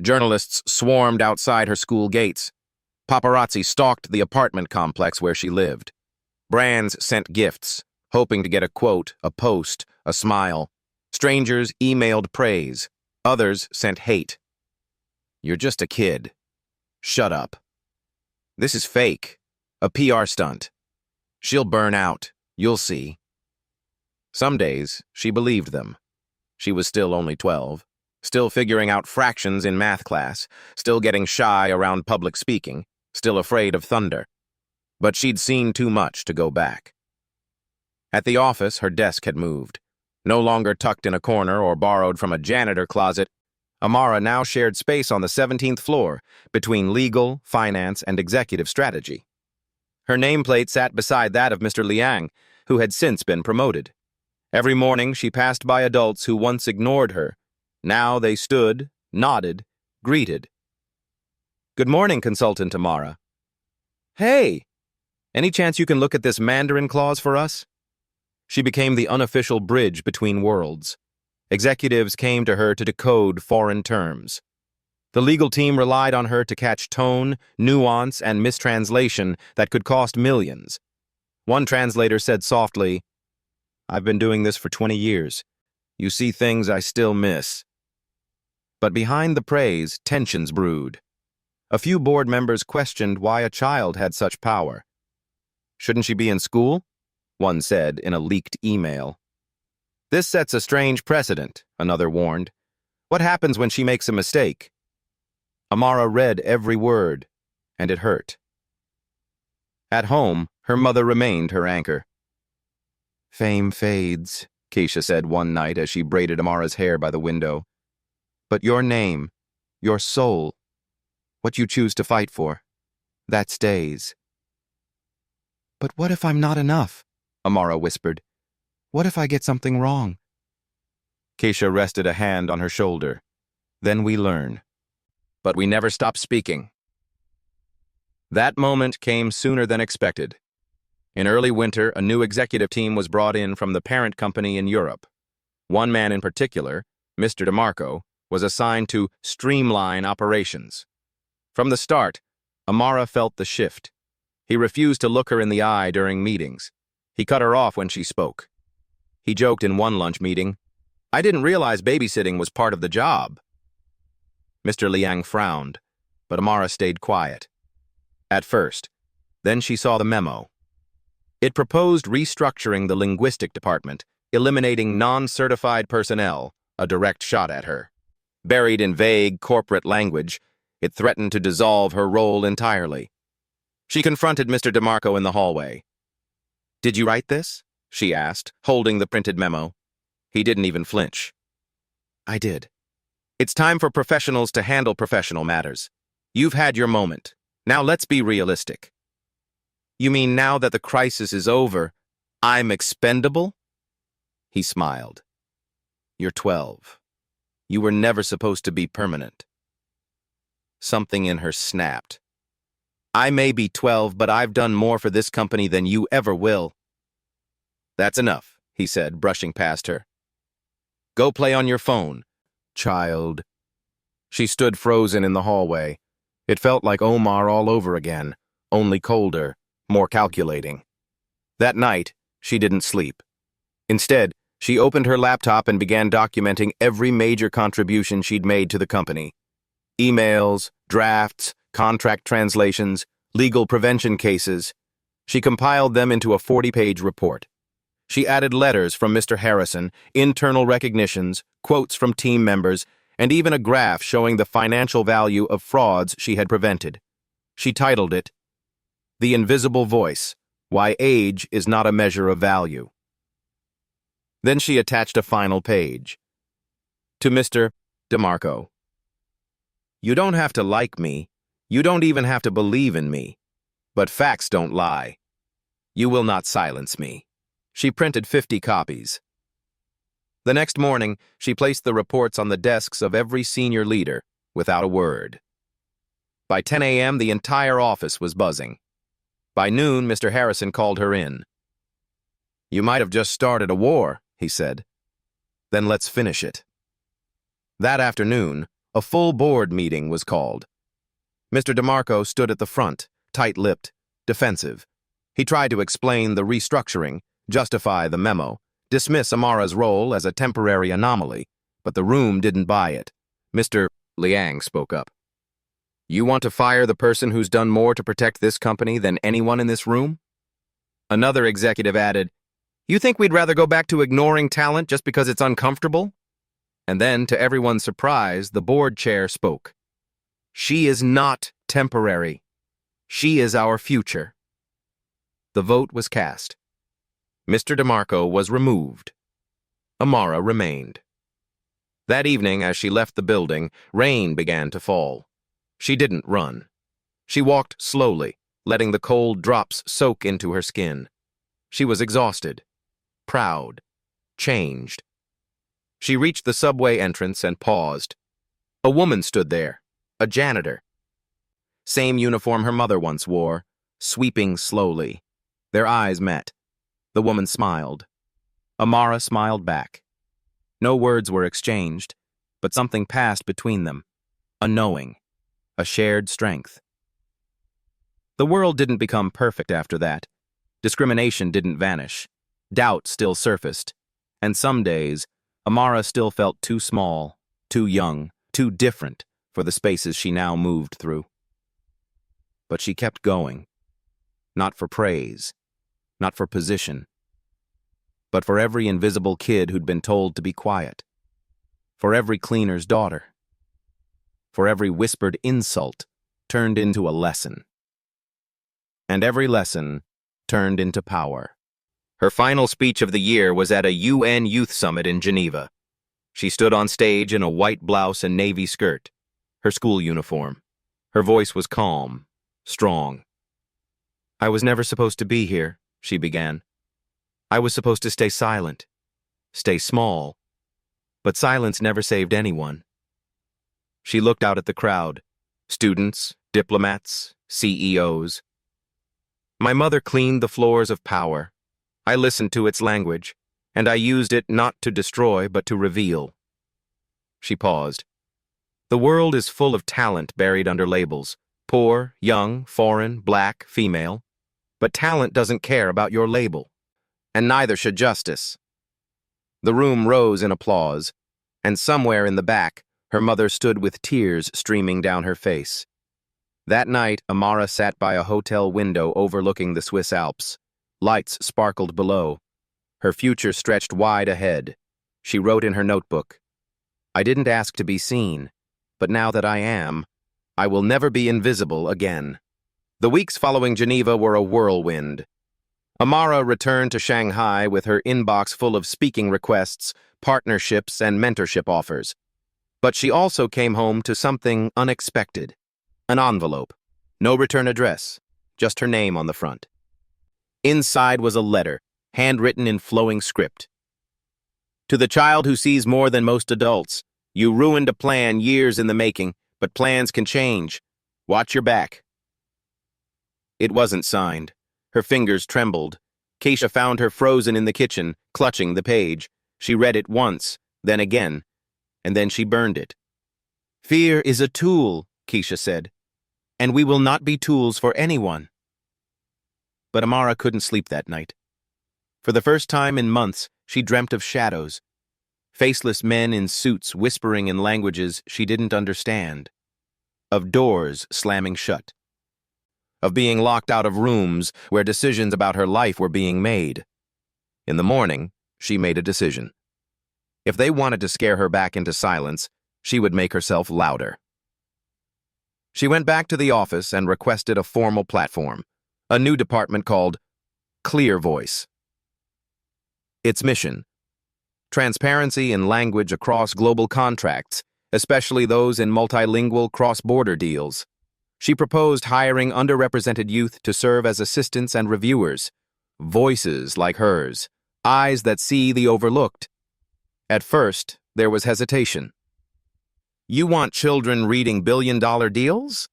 Journalists swarmed outside her school gates. Paparazzi stalked the apartment complex where she lived. Brands sent gifts, hoping to get a quote, a post, a smile. Strangers emailed praise. Others sent hate. "You're just a kid. Shut up. This is fake. A PR stunt. She'll burn out. You'll see." Some days, she believed them. She was still only 12, still figuring out fractions in math class, still getting shy around public speaking, still afraid of thunder. But she'd seen too much to go back. At the office, her desk had moved. No longer tucked in a corner or borrowed from a janitor closet, Amara now shared space on the 17th floor between legal, finance, and executive strategy. Her nameplate sat beside that of Mr. Liang, who had since been promoted. Every morning she passed by adults who once ignored her. Now they stood, nodded, greeted. "Good morning, Consultant Amara." "Hey, any chance you can look at this Mandarin clause for us?" She became the unofficial bridge between worlds. Executives came to her to decode foreign terms. The legal team relied on her to catch tone, nuance, and mistranslation that could cost millions. One translator said softly, "I've been doing this for 20 years. You see things I still miss." But behind the praise, tensions brewed. A few board members questioned why a child had such power. "Shouldn't she be in school?" one said in a leaked email. "This sets a strange precedent," another warned. "What happens when she makes a mistake?" Amara read every word, and it hurt. At home, her mother remained her anchor. "Fame fades," Keisha said one night as she braided Amara's hair by the window. "But your name, your soul, what you choose to fight for, that stays." "But what if I'm not enough?" Amara whispered. "What if I get something wrong?" Keisha rested a hand on her shoulder. "Then we learn. But we never stop speaking." That moment came sooner than expected. In early winter, a new executive team was brought in from the parent company in Europe. One man in particular, Mr. DeMarco, was assigned to streamline operations. From the start, Amara felt the shift. He refused to look her in the eye during meetings. He cut her off when she spoke. He joked in one lunch meeting, "I didn't realize babysitting was part of the job." Mr. Liang frowned, but Amara stayed quiet. At first, then she saw the memo. It proposed restructuring the linguistic department, eliminating non-certified personnel, a direct shot at her. Buried in vague corporate language, it threatened to dissolve her role entirely. She confronted Mr. DeMarco in the hallway. "Did you write this?" she asked, holding the printed memo. He didn't even flinch. "I did. It's time for professionals to handle professional matters. You've had your moment. Now let's be realistic." "You mean now that the crisis is over, I'm expendable?" He smiled. "You're 12. You were never supposed to be permanent." Something in her snapped. "I may be 12, but I've done more for this company than you ever will." "That's enough," he said, brushing past her. "Go play on your phone, child." She stood frozen in the hallway. It felt like Omar all over again, only colder, more calculating. That night, she didn't sleep. Instead, she opened her laptop and began documenting every major contribution she'd made to the company. Emails, drafts, contract translations, legal prevention cases. She compiled them into a 40-page report. She added letters from Mr. Harrison, internal recognitions, quotes from team members, and even a graph showing the financial value of frauds she had prevented. She titled it, "The Invisible Voice: Why Age is Not a Measure of Value." Then she attached a final page. To Mr. DeMarco. "You don't have to like me. You don't even have to believe in me. But facts don't lie. You will not silence me." She printed 50 copies. The next morning, she placed the reports on the desks of every senior leader, without a word. By 10 a.m., the entire office was buzzing. By noon, Mr. Harrison called her in. "You might have just started a war," he said. "Then let's finish it." That afternoon, A full board meeting was called. Mr. DeMarco stood at the front, tight-lipped, defensive. He tried to explain the restructuring, justify the memo, dismiss Amara's role as a temporary anomaly, but the room didn't buy it. Mr. Liang spoke up. "You want to fire the person who's done more to protect this company than anyone in this room?" Another executive added, "You think we'd rather go back to ignoring talent just because it's uncomfortable?" And then, to everyone's surprise, the board chair spoke. "She is not temporary. She is our future." The vote was cast. Mr. DeMarco was removed. Amara remained. That evening, as she left the building, rain began to fall. She didn't run. She walked slowly, letting the cold drops soak into her skin. She was exhausted, proud, changed. She reached the subway entrance and paused. A woman stood there, a janitor. Same uniform her mother once wore, sweeping slowly. Their eyes met. The woman smiled. Amara smiled back. No words were exchanged, but something passed between them. A knowing, a shared strength. The world didn't become perfect after that. Discrimination didn't vanish. Doubt still surfaced. And some days, Amara still felt too small, too young, too different for the spaces she now moved through. But she kept going. Not for praise, not for position, but for every invisible kid who'd been told to be quiet, for every cleaner's daughter, for every whispered insult turned into a lesson, and every lesson turned into power. Her final speech of the year was at a UN Youth Summit in Geneva. She stood on stage in a white blouse and navy skirt, her school uniform. Her voice was calm, strong. "I was never supposed to be here," she began. "I was supposed to stay silent, stay small, but silence never saved anyone." She looked out at the crowd, students, diplomats, CEOs. "My mother cleaned the floors of power. I listened to its language, and I used it not to destroy but to reveal." She paused. "The world is full of talent buried under labels, poor, young, foreign, black, female. But talent doesn't care about your label, and neither should justice." The room rose in applause, and somewhere in the back, her mother stood with tears streaming down her face. That night, Amara sat by a hotel window overlooking the Swiss Alps. Lights sparkled below. Her future stretched wide ahead. She wrote in her notebook, "I didn't ask to be seen, but now that I am, I will never be invisible again." The weeks following Geneva were a whirlwind. Amara returned to Shanghai with her inbox full of speaking requests, partnerships, and mentorship offers. But she also came home to something unexpected. An envelope. No return address, just her name on the front. Inside was a letter, handwritten in flowing script. "To the child who sees more than most adults, you ruined a plan years in the making, but plans can change. Watch your back." It wasn't signed. Her fingers trembled. Keisha found her frozen in the kitchen, clutching the page. She read it once, then again, and then she burned it. "Fear is a tool," Keisha said, "and we will not be tools for anyone." But Amara couldn't sleep that night. For the first time in months, she dreamt of shadows. Faceless men in suits whispering in languages she didn't understand. Of doors slamming shut. Of being locked out of rooms where decisions about her life were being made. In the morning, she made a decision. If they wanted to scare her back into silence, she would make herself louder. She went back to the office and requested a formal platform, a new department called Clear Voice. Its mission: transparency in language across global contracts, especially those in multilingual cross-border deals. She proposed hiring underrepresented youth to serve as assistants and reviewers, voices like hers, eyes that see the overlooked. At first, there was hesitation. "You want children reading billion-dollar deals?"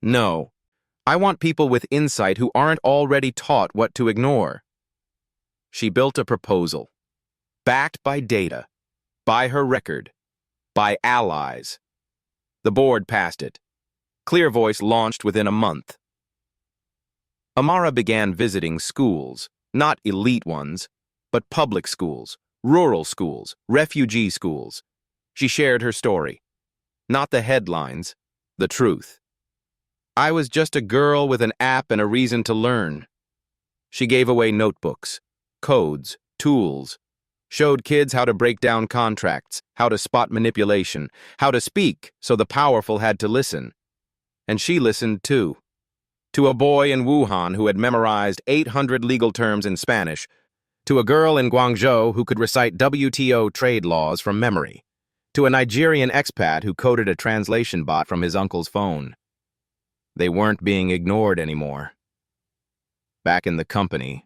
"No. I want people with insight who aren't already taught what to ignore." She built a proposal, backed by data, by her record, by allies. The board passed it. Clear Voice launched within a month. Amara began visiting schools, not elite ones, but public schools, rural schools, refugee schools. She shared her story. Not the headlines, the truth. I was just a girl with an app and a reason to learn. She gave away notebooks, codes, tools, showed kids how to break down contracts, how to spot manipulation, how to speak so the powerful had to listen. And she listened too. To a boy in Wuhan who had memorized 800 legal terms in Spanish, to a girl in Guangzhou who could recite WTO trade laws from memory, to a Nigerian expat who coded a translation bot from his uncle's phone. They weren't being ignored anymore. Back in the company,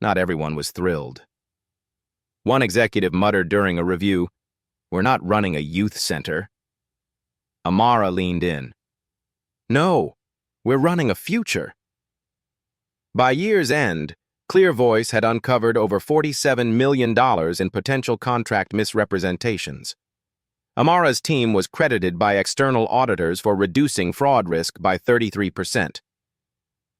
not everyone was thrilled. One executive muttered during a review, "We're not running a youth center." Amara leaned in. "No, we're running a future." By year's end, Clear Voice had uncovered over $47 million in potential contract misrepresentations. Amara's team was credited by external auditors for reducing fraud risk by 33%.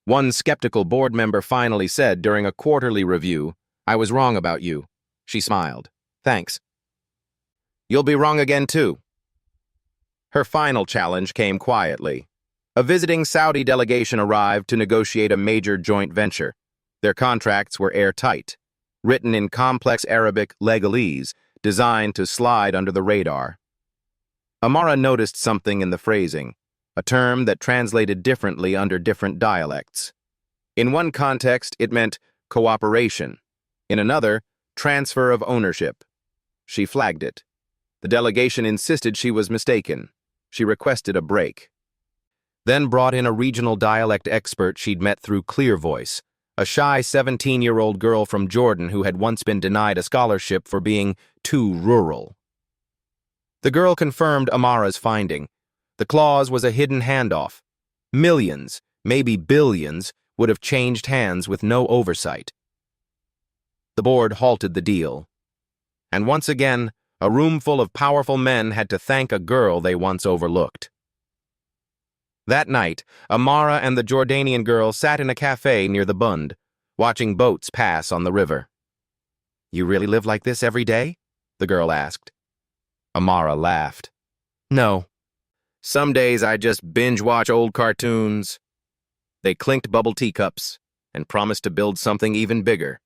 One skeptical board member finally said during a quarterly review, "I was wrong about you." She smiled. "Thanks." "You'll be wrong again too." Her final challenge came quietly. A visiting Saudi delegation arrived to negotiate a major joint venture. Their contracts were airtight, written in complex Arabic legalese, designed to slide under the radar. Amara noticed something in the phrasing, a term that translated differently under different dialects. In one context, it meant cooperation. In another, transfer of ownership. She flagged it. The delegation insisted she was mistaken. She requested a break. Then brought in a regional dialect expert she'd met through Clear Voice, a shy 17-year-old girl from Jordan who had once been denied a scholarship for being too rural. The girl confirmed Amara's finding. The clause was a hidden handoff. Millions, maybe billions, would have changed hands with no oversight. The board halted the deal. And once again, a room full of powerful men had to thank a girl they once overlooked. That night, Amara and the Jordanian girl sat in a cafe near the Bund, watching boats pass on the river. "You really live like this every day?" the girl asked. Amara laughed. "No. Some days I just binge-watch old cartoons." They clinked bubble teacups and promised to build something even bigger.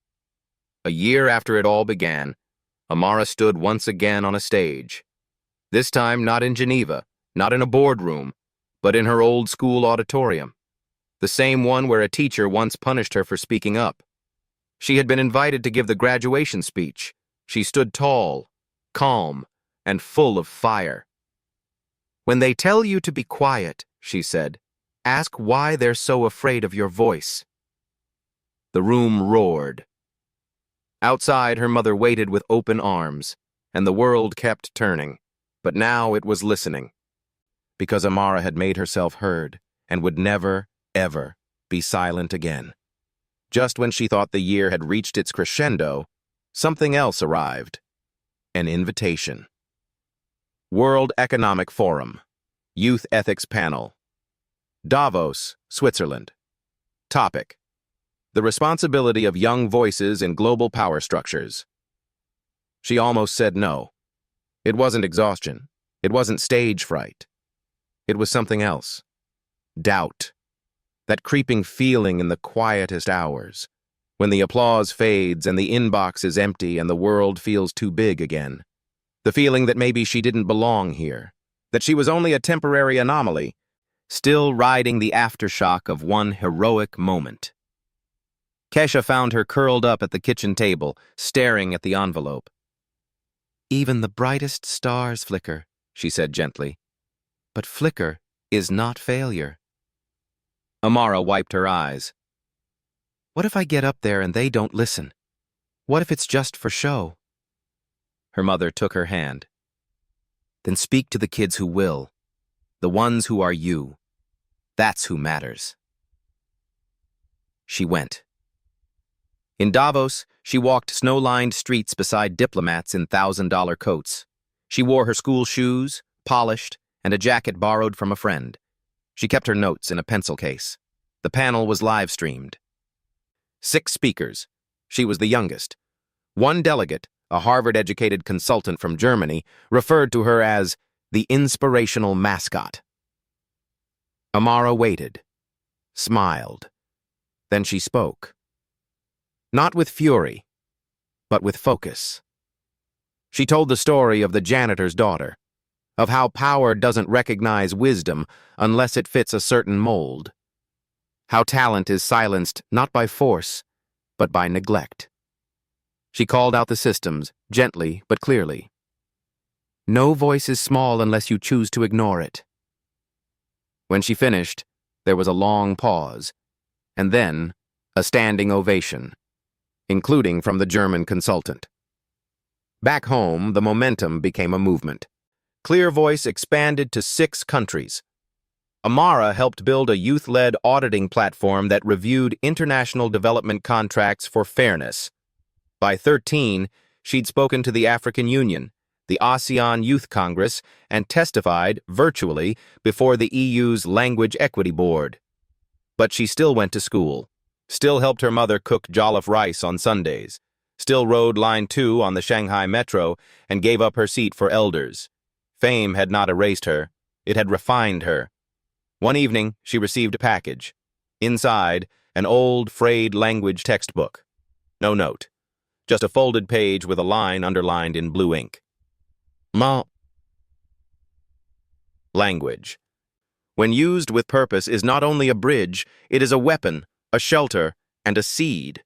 A year after it all began, Amara stood once again on a stage. This time not in Geneva, not in a boardroom, but in her old school auditorium, the same one where a teacher once punished her for speaking up. She had been invited to give the graduation speech. She stood tall, calm, and full of fire. "When they tell you to be quiet," she said, "ask why they're so afraid of your voice." The room roared. Outside, her mother waited with open arms, and the world kept turning, but now it was listening. Because Amara had made herself heard and would never, ever be silent again. Just when she thought the year had reached its crescendo, something else arrived. An invitation. World Economic Forum. Youth Ethics Panel. Davos, Switzerland. Topic: the responsibility of young voices in global power structures. She almost said no. It wasn't exhaustion. It wasn't stage fright. It was something else. Doubt. That creeping feeling in the quietest hours, when the applause fades and the inbox is empty and the world feels too big again. The feeling that maybe she didn't belong here, that she was only a temporary anomaly, still riding the aftershock of one heroic moment. Kesha found her curled up at the kitchen table, staring at the envelope. "Even the brightest stars flicker," she said gently. "But flicker is not failure." Amara wiped her eyes. "What if I get up there and they don't listen? What if it's just for show?" Her mother took her hand. "Then speak to the kids who will, the ones who are you. That's who matters." She went. In Davos, she walked snow-lined streets beside diplomats in $1,000 coats. She wore her school shoes, polished, and a jacket borrowed from a friend. She kept her notes in a pencil case. The panel was live-streamed. 6 speakers. She was the youngest. One delegate, a Harvard-educated consultant from Germany, referred to her as the inspirational mascot. Amara waited, smiled. Then she spoke. Not with fury, but with focus. She told the story of the janitor's daughter, of how power doesn't recognize wisdom unless it fits a certain mold, how talent is silenced not by force, but by neglect. She called out the systems, gently but clearly. No voice is small unless you choose to ignore it. When she finished, there was a long pause, and then a standing ovation, including from the German consultant. Back home, the momentum became a movement. Clear Voice expanded to 6 countries. Amara helped build a youth-led auditing platform that reviewed international development contracts for fairness. By 13, she'd spoken to the African Union, the ASEAN Youth Congress, and testified, virtually, before the EU's Language Equity Board. But she still went to school, still helped her mother cook jollof rice on Sundays, still rode Line 2 on the Shanghai Metro, and gave up her seat for elders. Fame had not erased her, it had refined her. One evening, she received a package. Inside, an old, frayed language textbook. No note, just a folded page with a line underlined in blue ink. Language, when used with purpose, is not only a bridge, it is a weapon, a shelter, and a seed.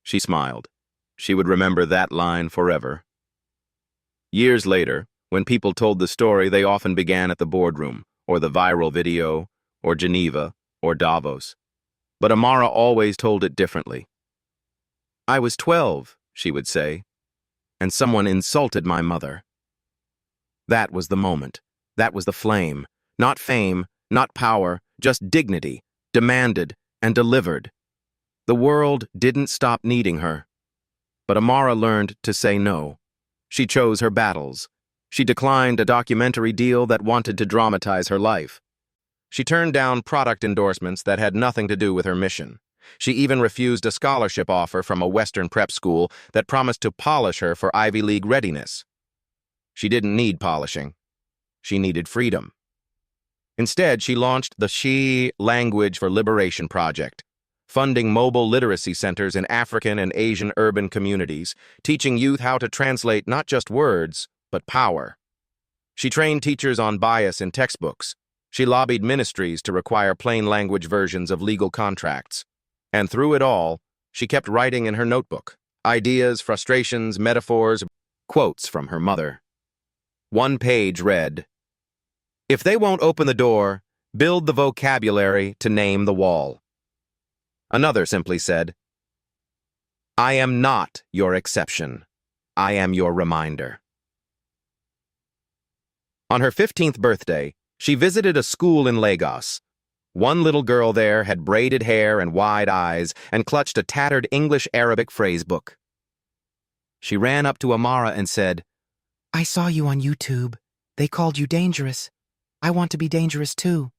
She smiled. She would remember that line forever. Years later, when people told the story, they often began at the boardroom, or the viral video, or Geneva, or Davos. But Amara always told it differently. I was 12, she would say, and someone insulted my mother. That was the moment. That was the flame. Not fame, not power, just dignity, demanded and delivered. The world didn't stop needing her. But Amara learned to say no. She chose her battles. She declined a documentary deal that wanted to dramatize her life. She turned down product endorsements that had nothing to do with her mission. She even refused a scholarship offer from a Western prep school that promised to polish her for Ivy League readiness. She didn't need polishing. She needed freedom. Instead, she launched the She Language for Liberation project, funding mobile literacy centers in African and Asian urban communities, teaching youth how to translate not just words, but power. She trained teachers on bias in textbooks. She lobbied ministries to require plain language versions of legal contracts. And through it all, she kept writing in her notebook, ideas, frustrations, metaphors, quotes from her mother. One page read, "If they won't open the door, build the vocabulary to name the wall." Another simply said, "I am not your exception. I am your reminder." On her 15th birthday, she visited a school in Lagos. One little girl there had braided hair and wide eyes and clutched a tattered English-Arabic phrase book. She ran up to Amara and said, "I saw you on YouTube. They called you dangerous. I want to be dangerous too."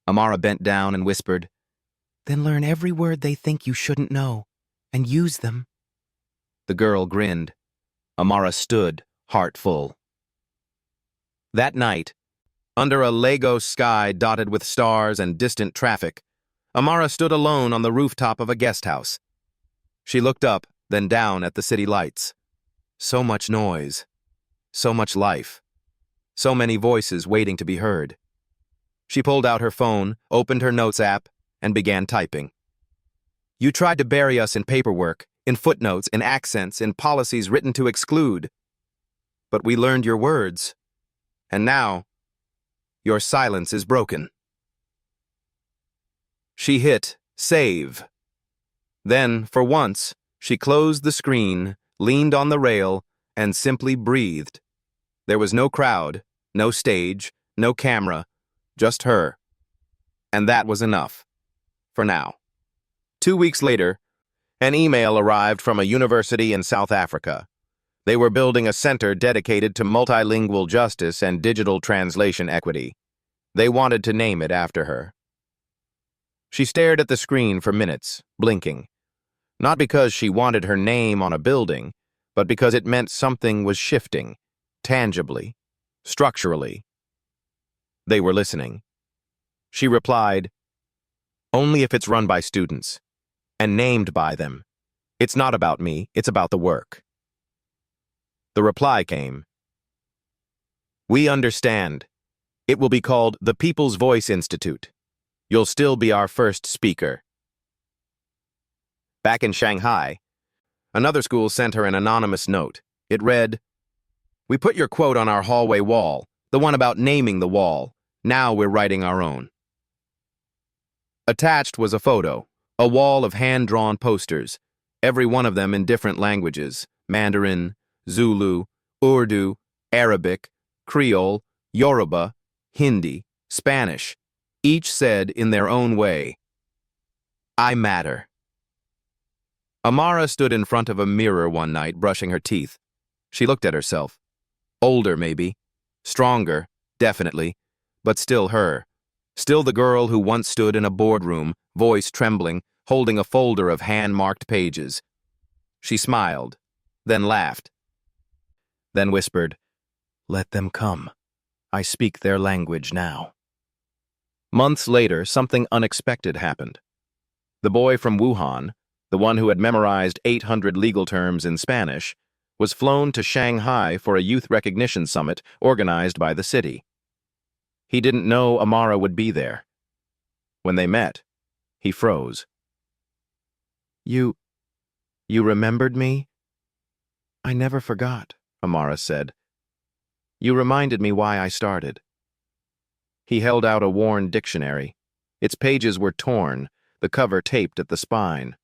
Amara bent down and whispered, "Then learn every word they think you shouldn't know, and use them." The girl grinned. Amara stood, heart full. That night, under a Lagos sky dotted with stars and distant traffic, Amara stood alone on the rooftop of a guest house. She looked up, then down at the city lights. So much noise, so much life, so many voices waiting to be heard. She pulled out her phone, opened her notes app, and began typing. "You tried to bury us in paperwork, in footnotes, in accents, in policies written to exclude. But we learned your words. And now, your silence is broken." She hit save. Then, for once, she closed the screen, leaned on the rail, and simply breathed. There was no crowd, no stage, no camera, just her. And that was enough. For now. 2 weeks later, an email arrived from a university in South Africa. They were building a center dedicated to multilingual justice and digital translation equity. They wanted to name it after her. She stared at the screen for minutes, blinking. Not because she wanted her name on a building, but because it meant something was shifting, tangibly, structurally. They were listening. She replied, "Only if it's run by students, and named by them. It's not about me, it's about the work." The reply came, "We understand. It will be called the People's Voice Institute. You'll still be our first speaker." Back in Shanghai, another school sent her an anonymous note. It read, "We put your quote on our hallway wall, the one about naming the wall. Now we're writing our own." Attached was a photo, a wall of hand-drawn posters, every one of them in different languages: Mandarin, Zulu, Urdu, Arabic, Creole, Yoruba, Hindi, Spanish. Each said in their own way, "I matter." Amara stood in front of a mirror one night, brushing her teeth. She looked at herself. Older, maybe. Stronger, definitely. But still her. Still the girl who once stood in a boardroom, voice trembling, holding a folder of hand-marked pages. She smiled, then laughed. Then whispered, "Let them come. I speak their language now." Months later, something unexpected happened. The boy from Wuhan, the one who had memorized 800 legal terms in Spanish, was flown to Shanghai for a youth recognition summit organized by the city. He didn't know Amara would be there. When they met, he froze. You remembered me?" "I never forgot," Amara said. "You reminded me why I started." He held out a worn dictionary. Its pages were torn, the cover taped at the spine.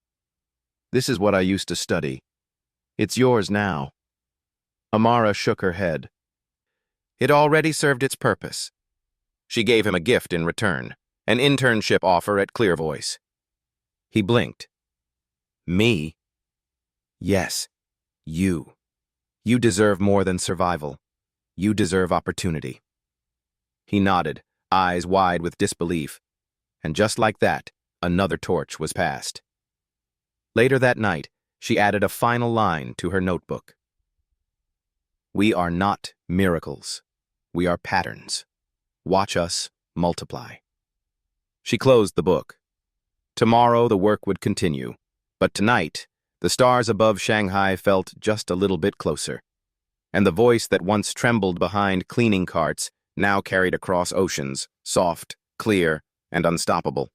"This is what I used to study. It's yours now." Amara shook her head. "It already served its purpose." She gave him a gift in return, an internship offer at Clear Voice. He blinked. "Me?" "Yes, you. You deserve more than survival. You deserve opportunity." He nodded, eyes wide with disbelief. And just like that, another torch was passed. Later that night, she added a final line to her notebook. "We are not miracles. We are patterns. Watch us multiply." She closed the book. Tomorrow the work would continue, but tonight the stars above Shanghai felt just a little bit closer, and the voice that once trembled behind cleaning carts now carried across oceans, soft, clear, and unstoppable.